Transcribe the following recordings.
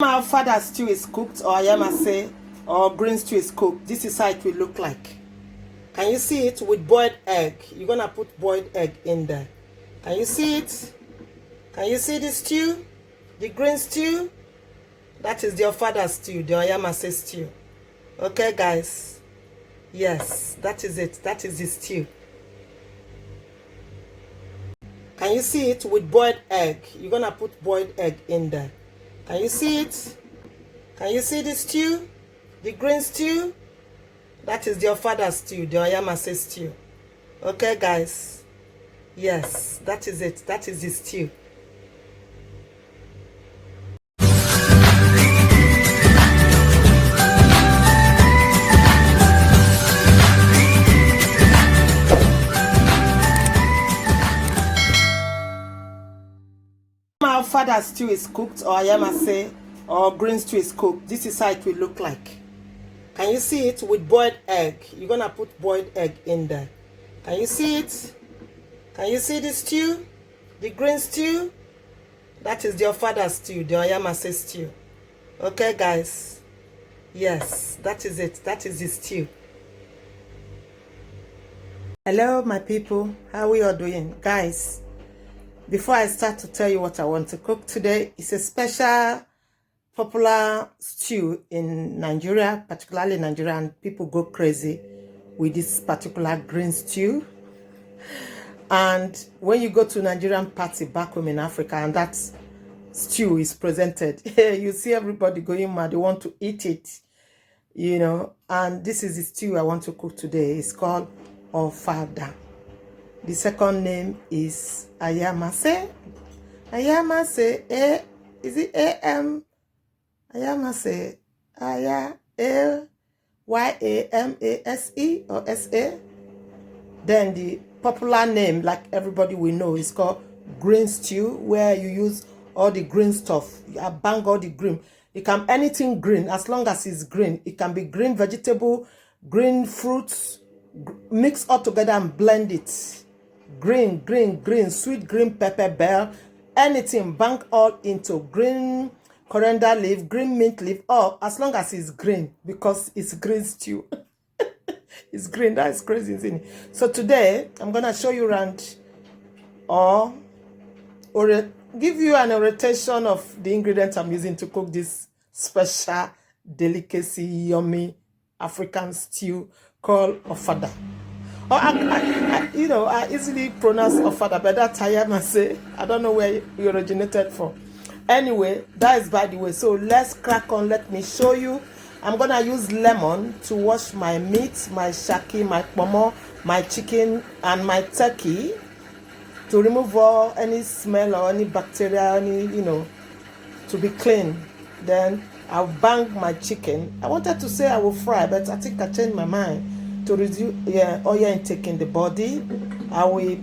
My Ofada stew is cooked, or ayamase, or green stew is cooked. This is how it will look like. Can you see it with boiled egg? You're gonna put boiled egg in there. Can you see it? Can you see the stew? The green stew? That is the Ofada stew, the ayamase stew. Okay, guys. Yes, that is it. That is the stew. Can you see it with boiled egg? You're gonna put boiled egg in there. Can you see it? Can you see the stew? The green stew? That is the Ofada stew, the ayamase stew. Okay, guys. Yes, that is it. That is the stew. My Ofada stew is cooked, or ayamase, or green stew is cooked. This is how it will look like. Can you see it with boiled egg? You're gonna put boiled egg in there. Can you see it? Can you see the stew? The green stew? That is the Ofada stew, the ayamase stew. Okay, guys. Yes, that is it. That is the stew. Hello, my people. How are we all doing? Guys, before I start to tell you what I want to cook today, it's a special popular stew in Nigeria, particularly Nigeria, and people go crazy with this particular green stew. And when you go to Nigerian party back home in Africa and that stew is presented, you see everybody going mad. They want to eat it, you know. And this is the stew I want to cook today. It's called Ofada. The second name is ayamase. Ayamase, is it A-M? Ayamase, Y-A-M-A-S-E or S-A. Then the popular name, like everybody will know, is called green stew, where you use all the green stuff. You bang all the green. It can anything green, as long as it's green. It can be green vegetable, green fruits, mix all together and blend it. Green, sweet green pepper bell, anything, bang all into green coriander leaf, green mint leaf, or as long as it's green, because it's green stew. It's green. That is crazy, isn't it? So today I'm gonna show you around, or give you an orientation of the ingredients I'm using to cook this special delicacy, yummy African stew called Ofada. Or I easily pronounce Ofada, but that ayamase, I don't know where it originated from. Anyway, that is by the way. So let's crack on. Let me show you. I'm gonna use lemon to wash my meat, my shaki, my pomo, my chicken, and my turkey, to remove all any smell or any bacteria, to be clean. Then I'll bang my chicken. I wanted to say I will fry, but I think I changed my mind. To reduce oil intake in the body, I will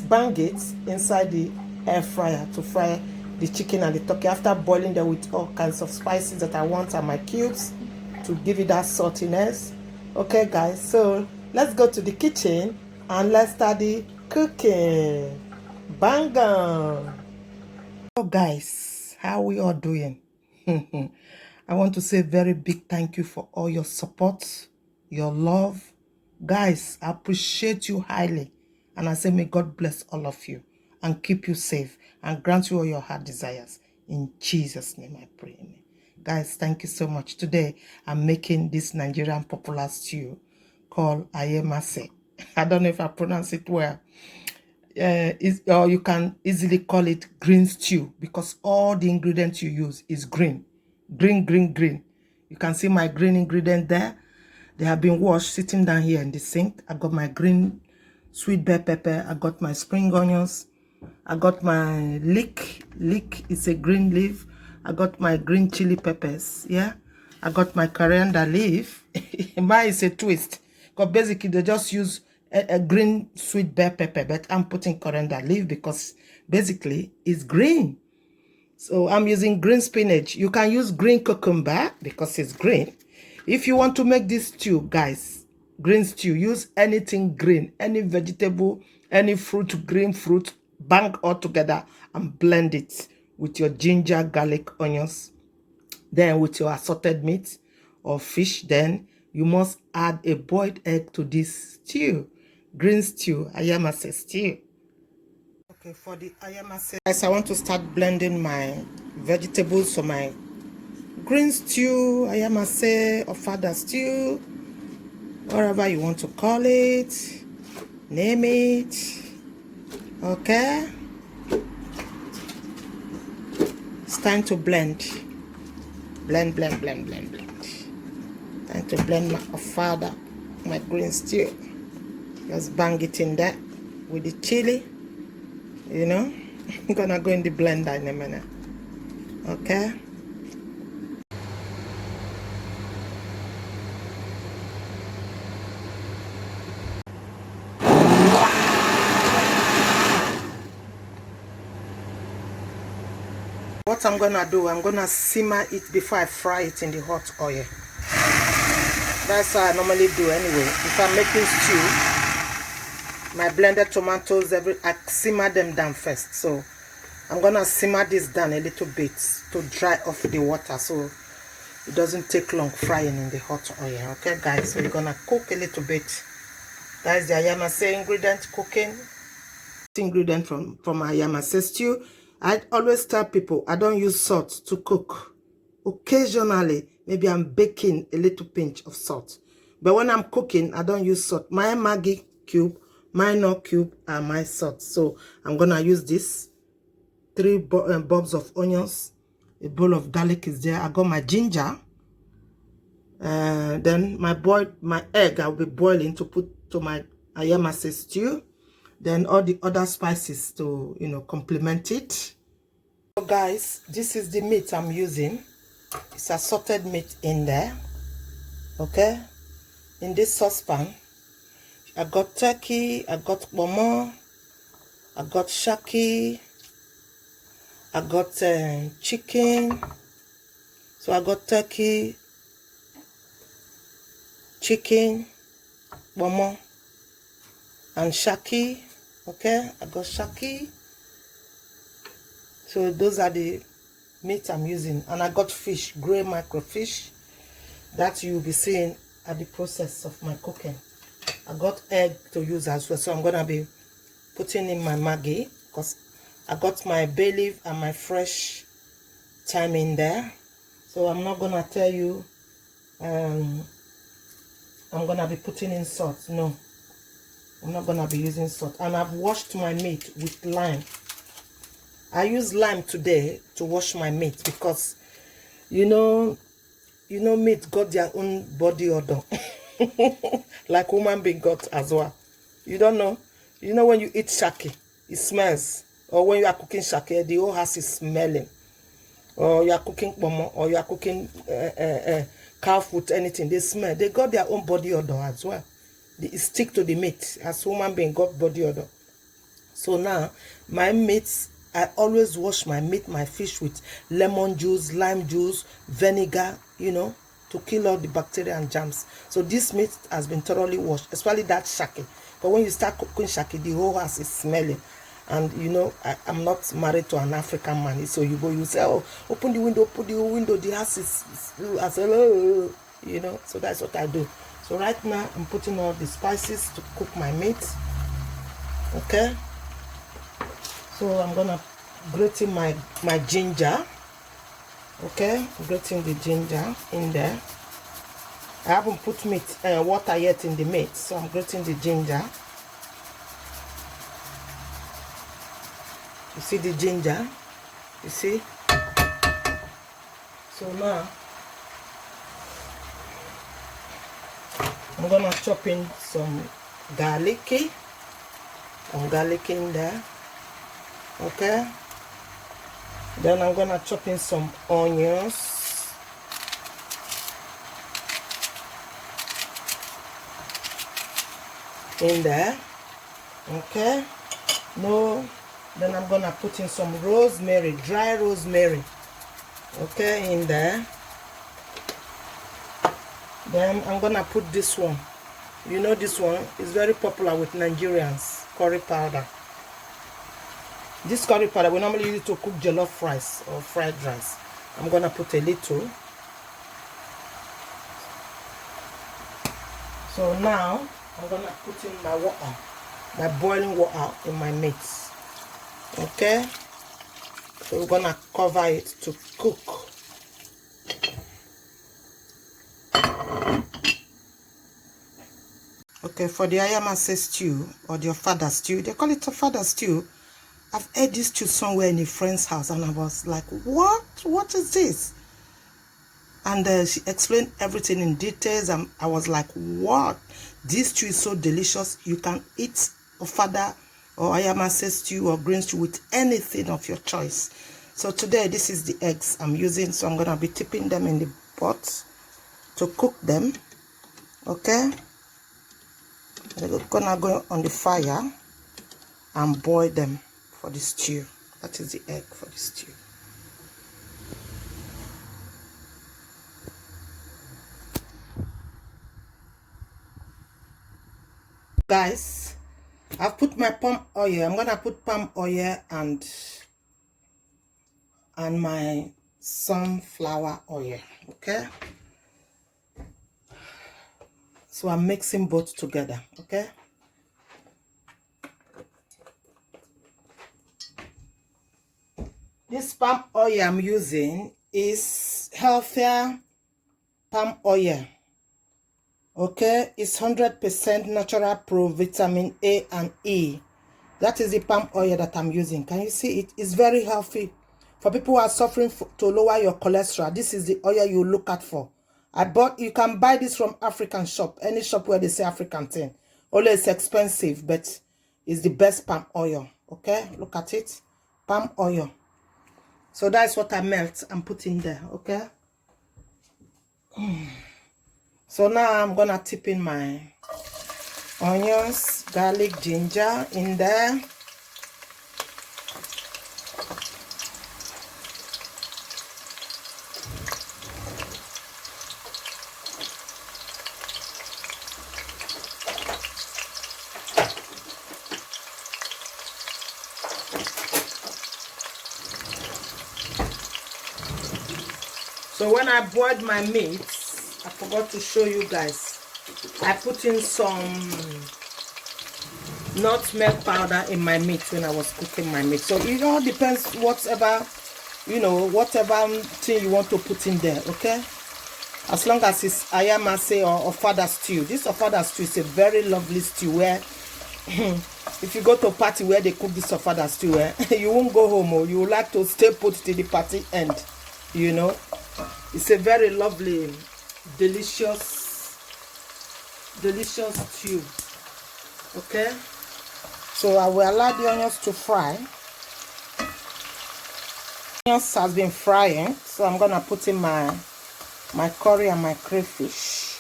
bang it inside the air fryer to fry the chicken and the turkey, after boiling them with all kinds of spices that I want and my cubes to give it that saltiness. Okay, guys, so let's go to the kitchen and let's start the cooking. Bang on. So guys, how we all doing? I want to say a very big thank you for all your support, your love. Guys, I appreciate you highly, and I say may God bless all of you and keep you safe and grant you all your heart desires. In Jesus' name I pray. Amen. Guys, thank you so much. Today I'm making this Nigerian popular stew called ayamase. I don't know if I pronounce it well. Or you can easily call it green stew, because all the ingredients you use is green. Green. You can see my green ingredient there. They have been washed, sitting down here in the sink. I got my green sweet bell pepper. I got my spring onions. I got my leek is a green leaf. I got my green chili peppers. Yeah, I got my coriander leaf. Mine is a twist, because basically they just use a green sweet bell pepper, but I'm putting coriander leaf because basically it's green. So I'm using green spinach. You can use green cucumber because it's green. If you want to make this stew, guys, green stew, use anything green, any vegetable, any fruit, green fruit, bang all together and blend it with your ginger, garlic, onions, Then with your assorted meat or fish, then you must add a boiled egg to this stew. Green stew, ayamase stew. Okay, for the ayamase, guys, I want to start blending my vegetables for my green stew, ayamase, ofada stew, whatever you want to call it, name it. Okay, it's time to blend. Blend. Time to blend my ofada, my green stew. Just bang it in there with the chili. You know, I'm gonna go in the blender in a minute. Okay. What I'm gonna do, I'm gonna simmer it before I fry it in the hot oil. That's how I normally do anyway. If I'm making stew, my blended tomatoes, I simmer them down first. So I'm gonna simmer this down a little bit to dry off the water so it doesn't take long frying in the hot oil. Okay, guys, so we're gonna cook a little bit. That's the ayamase ingredient cooking. Ingredient from ayamase stew. I always tell people I don't use salt to cook. Occasionally, maybe I'm baking a little pinch of salt. But when I'm cooking, I don't use salt. My Maggi cube, my no cube, are my salt. So I'm going to use this. 3 bulbs of onions. A bowl of garlic is there. I got my ginger. Then my egg I'll be boiling to put to my ayamase stew. Then all the other spices to, you know, complement it. So guys, this is the meat I'm using. It's assorted meat in there. Okay. In this saucepan, I got turkey, I got pomo, I got shaki, I got chicken. So I got turkey, chicken, pomo, and shaki. Okay, I got shaki. So those are the meat I'm using. And I got fish, gray microfish, that you'll be seeing at the process of my cooking. I got egg to use as well. So I'm going to be putting in my Maggi because I got my bay leaf and my fresh thyme in there. So I'm not going to tell you I'm going to be putting in salt. No. I'm not gonna be using salt. And I've washed my meat with lime. I use lime today to wash my meat because you know meat got their own body odor. Like human being got as well. You don't know? You know when you eat shaki, it smells. Or when you are cooking shaki, the whole house is smelling. Or you are cooking pomo, or you are cooking cow food, anything, they smell. They got their own body odor as well. They stick to the meat as human being got body odor. So now my meats, I always wash my meat, my fish with lemon juice, lime juice, vinegar, you know, to kill all the bacteria and germs. So this meat has been thoroughly washed, especially that shaki. But when you start cooking shaki, the whole house is smelling. And you know, I'm not married to an African man, so you say, oh, open the window, the house is I say, oh, you know. So that's what I do. So right now, I'm putting all the spices to cook my meat. Okay. So I'm gonna grate in my ginger. Okay, grating the ginger in there. I haven't put water yet in the meat, so I'm grating the ginger. You see the ginger? You see? So now I'm gonna chop in some garlic. Garlic in there. Okay. Then I'm gonna chop in some onions. In there. Okay. No. Then I'm gonna put in some rosemary, dry rosemary. Okay, in there. Then I'm gonna put this one. You know this one is very popular with Nigerians, curry powder. This curry powder we normally use it to cook jollof rice or fried rice. I'm gonna put a little. So now I'm gonna put in my water, my boiling water in my meat. Okay, so we're gonna cover it to cook. Okay, for the ayamase stew or the Ofada stew, they call it Ofada stew. I've ate this stew somewhere in a friend's house and I was like, what is this? And she explained everything in details and I was like, what? This stew is so delicious. You can eat Ofada or ayamase stew or green stew with anything of your choice. So today this is the eggs I'm using, so I'm gonna be tipping them in the pot to cook them. Okay, I'm gonna go on the fire and boil them for the stew. That is the egg for the stew. Guys, I've put my palm oil. I'm gonna put palm oil and my sunflower oil. Okay, so I'm mixing both together. Okay, this palm oil I'm using is healthier palm oil. Okay, it's 100% natural pro vitamin A and E. That is the palm oil that I'm using. Can you see it? It's very healthy for people who are suffering to lower your cholesterol. This is the oil you look at for. You can buy this from African shop, any shop where they say African thing. Although it's expensive, but it's the best palm oil. Okay, look at it, palm oil. So that's what I melt and put in there. Okay. So now I'm gonna tip in my onions, garlic, ginger in there. So when I boiled my meat, I forgot to show you guys, I put in some nutmeg powder in my meat when I was cooking my meat. So it all depends whatever, whatever thing you want to put in there, okay? As long as it's ayamase or Ofada stew. This Ofada stew is a very lovely stew where if you go to a party where they cook this Ofada stew, you won't go home, or you would like to stay put till the party end, It's a very lovely, delicious stew. Okay, so I will allow the onions to fry. Onions has been frying, so I'm gonna put in my curry and my crayfish.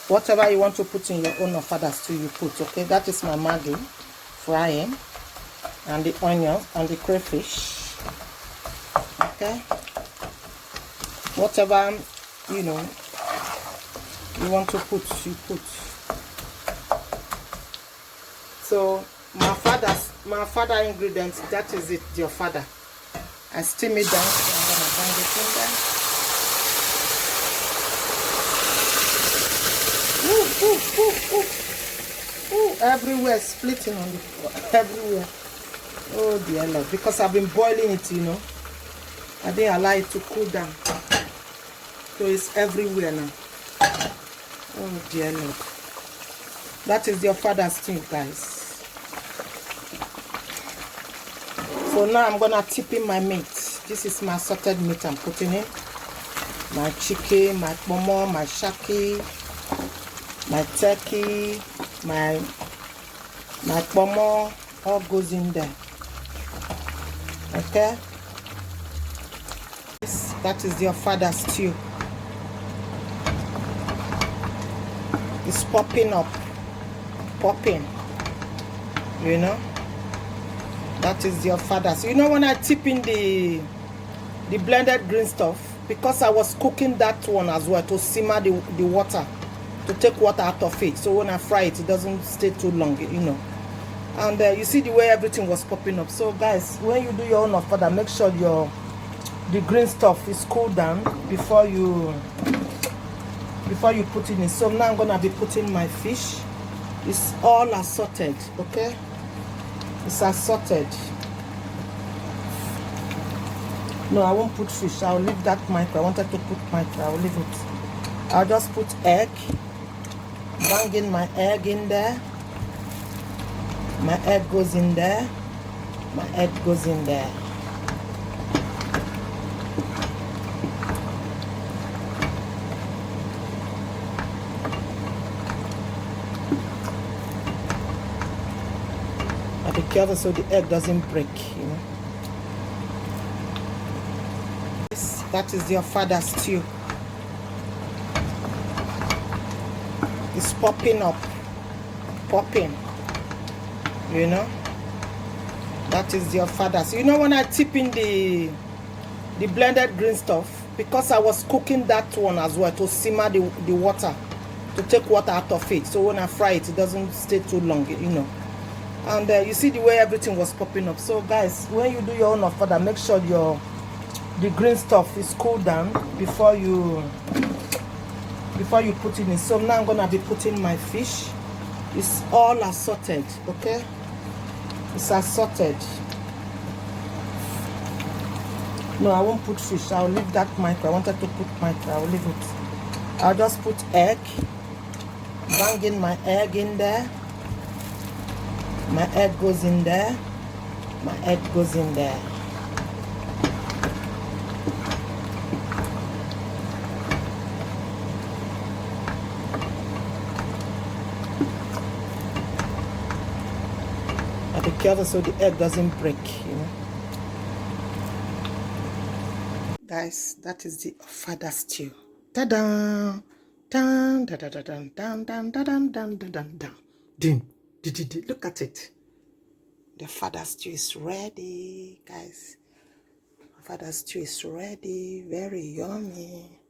Whatever you want to put in your own Ofada stew, you put. Okay, that is my Maggi frying, and the onions and the crayfish. Okay, whatever you want to put, you put. So my Ofada ingredients, that is it, the Ofada. I steam it down, so I'm gonna bang it in there. Ooh, everywhere, splitting on the floor, everywhere. Oh dear Lord, because I've been boiling it, I didn't allow it to cool down. So it's everywhere now. Oh dear Lord. That is the Ofada stew, guys. So now I'm gonna tip in my meat. This is my salted meat I'm putting in. My chicken, my pomo, my shaki, my turkey, my pomo, all goes in there. Okay. That is the Ofada stew. It's popping up, popping. That is the Ofada. So when I tip in the blended green stuff, because I was cooking that one as well to simmer the water, to take water out of it. So when I fry it, it doesn't stay too long, And you see the way everything was popping up. So guys, when you do your own Ofada, make sure the green stuff is cooled down before you put it in. So now I'm gonna be putting my fish. It's all assorted, okay? It's assorted. No, I won't put fish. I'll leave that micro. I wanted to put micro. I'll leave it. I'll just put egg. Bang in my egg in there. My egg goes in there. My egg goes in there. But be careful so the egg doesn't break, you know. That is your Ofada stew. It's popping up. Popping. You know? That is your Ofada. So you know when I tip in the blended green stuff, because I was cooking that one as well to simmer the water, to take water out of it. So when I fry it, it doesn't stay too long, you know. And you see the way everything was popping up. So guys, when you do your own Ofada, make sure the green stuff is cooled down before you put it in. So now I'm gonna be putting my fish. It's all assorted, okay? It's assorted. No, I won't put fish. I'll leave that micro. I wanted to put micro. I'll leave it. I'll just put egg. Bang in my egg in there. My egg goes in there. My egg goes in there. Be careful so the egg doesn't break, you know. Guys, that is the Ofada stew. Ta-da! Dun, da, da, da, dun, dun, dun, dun, dun, dun, dun, dun, dun. Dun. Look at it. The Ofada stew is ready, guys. Ofada stew is ready. Very yummy.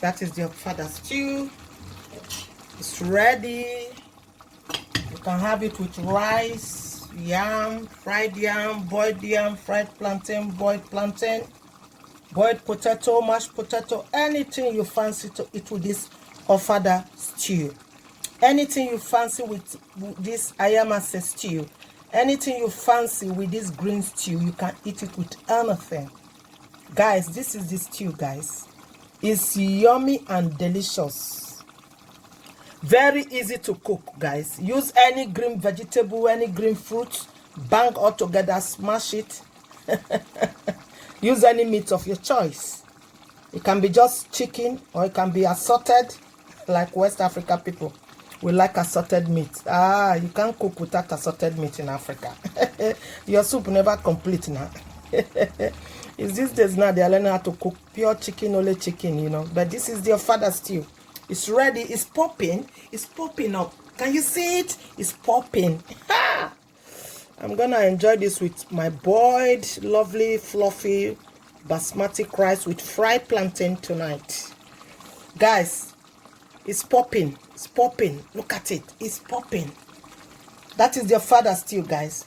That is the Ofada stew. It's ready. You can have it with rice, yam, fried yam, boiled plantain, boiled potato, mashed potato, anything you fancy to eat with this Ofada stew. Anything you fancy with this ayamase stew, anything you fancy with this green stew, you can eat it with anything. Guys, this is the stew, guys. It's yummy and delicious. Very easy to cook, guys. Use any green vegetable, any green fruit, bang all together, smash it. Use any meat of your choice. It can be just chicken or it can be assorted, like West Africa people. We like assorted meat. You can't cook without assorted meat in Africa. Your soup never complete now. It's these days now they are learning how to cook pure chicken, only chicken, you know. But this is the Ofada stew. It's ready. It's popping. It's popping up. Can you see it? It's popping. I'm gonna enjoy this with my boiled, lovely, fluffy basmati rice with fried plantain tonight. Guys, it's popping. It's popping. Look at it. It's popping. That is your Ofada stew, guys.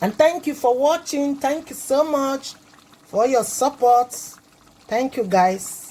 And thank you for watching. Thank you so much for your support. Thank you, guys.